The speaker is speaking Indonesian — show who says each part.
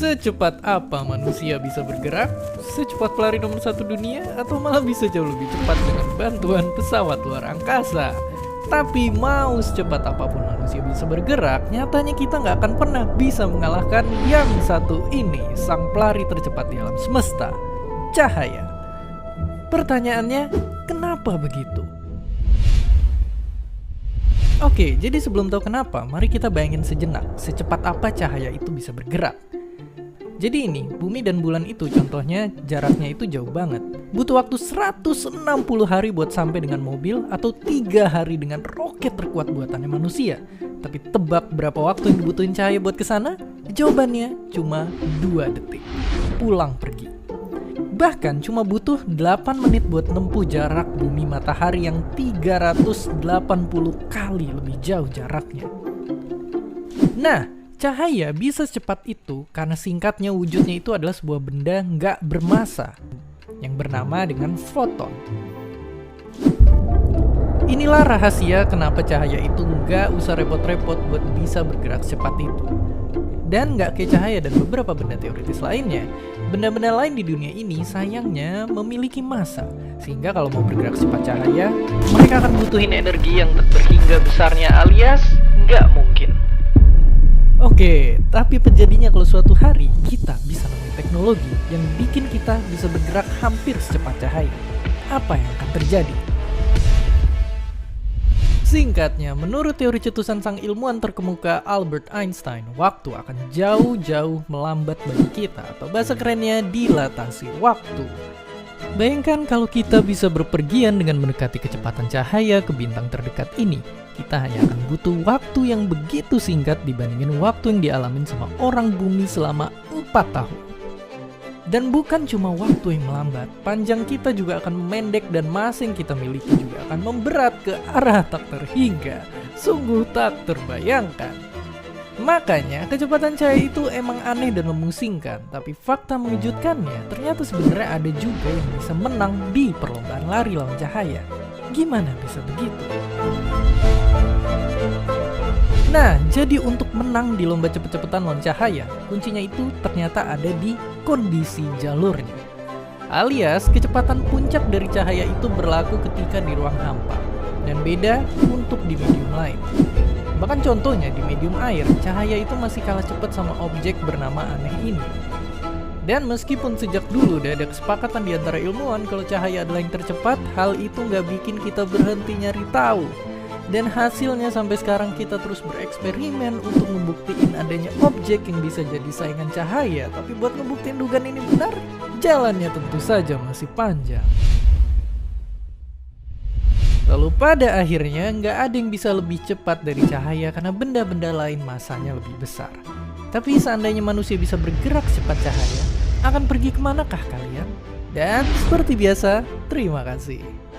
Speaker 1: Secepat apa manusia bisa bergerak? Secepat pelari nomor satu dunia? Atau malah bisa jauh lebih cepat dengan bantuan pesawat luar angkasa? Tapi mau secepat apapun manusia bisa bergerak, nyatanya kita nggak akan pernah bisa mengalahkan yang satu ini, sang pelari tercepat di alam semesta, cahaya. Pertanyaannya, kenapa begitu? Oke, jadi sebelum tahu kenapa, mari kita bayangin sejenak, secepat apa cahaya itu bisa bergerak. Jadi ini, bumi dan bulan itu contohnya jaraknya itu jauh banget. Butuh waktu 160 hari buat sampai dengan mobil atau 3 hari dengan roket terkuat buatannya manusia. Tapi tebak berapa waktu yang dibutuhin cahaya buat kesana? Jawabannya cuma 2 detik. Pulang pergi. Bahkan cuma butuh 8 menit buat nempuh jarak bumi matahari yang 380 kali lebih jauh jaraknya. Nah, cahaya bisa secepat itu karena singkatnya wujudnya itu adalah sebuah benda nggak bermassa yang bernama dengan foton. Inilah rahasia kenapa cahaya itu nggak usah repot-repot buat bisa bergerak secepat itu. Dan nggak kayak cahaya dan beberapa benda teoritis lainnya, benda-benda lain di dunia ini sayangnya memiliki massa. Sehingga kalau mau bergerak secepat cahaya, mereka akan butuhin energi yang tak berhingga besarnya alias nggak mungkin. Oke, tapi terjadinya kalau suatu hari kita bisa nemuin teknologi yang bikin kita bisa bergerak hampir secepat cahaya. Apa yang akan terjadi? Singkatnya, menurut teori cetusan sang ilmuwan terkemuka Albert Einstein, waktu akan jauh-jauh melambat bagi kita, atau bahasa kerennya dilatasi waktu. Bayangkan kalau kita bisa berpergian dengan mendekati kecepatan cahaya ke bintang terdekat ini. Kita hanya akan butuh waktu yang begitu singkat dibandingin waktu yang dialamin sama orang bumi selama 4 tahun. Dan bukan cuma waktu yang melambat, panjang kita juga akan memendek dan masa yang kita miliki juga akan memberat ke arah tak terhingga. Sungguh tak terbayangkan. Makanya kecepatan cahaya itu emang aneh dan memusingkan, tapi fakta mengejutkannya ternyata sebenarnya ada juga yang bisa menang di perlombaan lari lawan cahaya. Gimana bisa begitu? Nah, jadi untuk menang di lomba cepet-cepetan lawan cahaya, kuncinya itu ternyata ada di kondisi jalurnya. Alias, kecepatan puncak dari cahaya itu berlaku ketika di ruang hampa, dan beda untuk di medium lain. Bahkan contohnya di medium air, cahaya itu masih kalah cepat sama objek bernama aneh ini. Dan meskipun sejak dulu udah ada kesepakatan di antara ilmuwan kalau cahaya adalah yang tercepat, hal itu nggak bikin kita berhenti nyari tahu. Dan hasilnya sampai sekarang kita terus bereksperimen untuk membuktiin adanya objek yang bisa jadi saingan cahaya. Tapi buat ngebuktiin dugaan ini benar, jalannya tentu saja masih panjang. Lalu pada akhirnya nggak ada yang bisa lebih cepat dari cahaya karena benda-benda lain masanya lebih besar. Tapi seandainya manusia bisa bergerak secepat cahaya, akan pergi kemanakah kalian? Dan seperti biasa, terima kasih.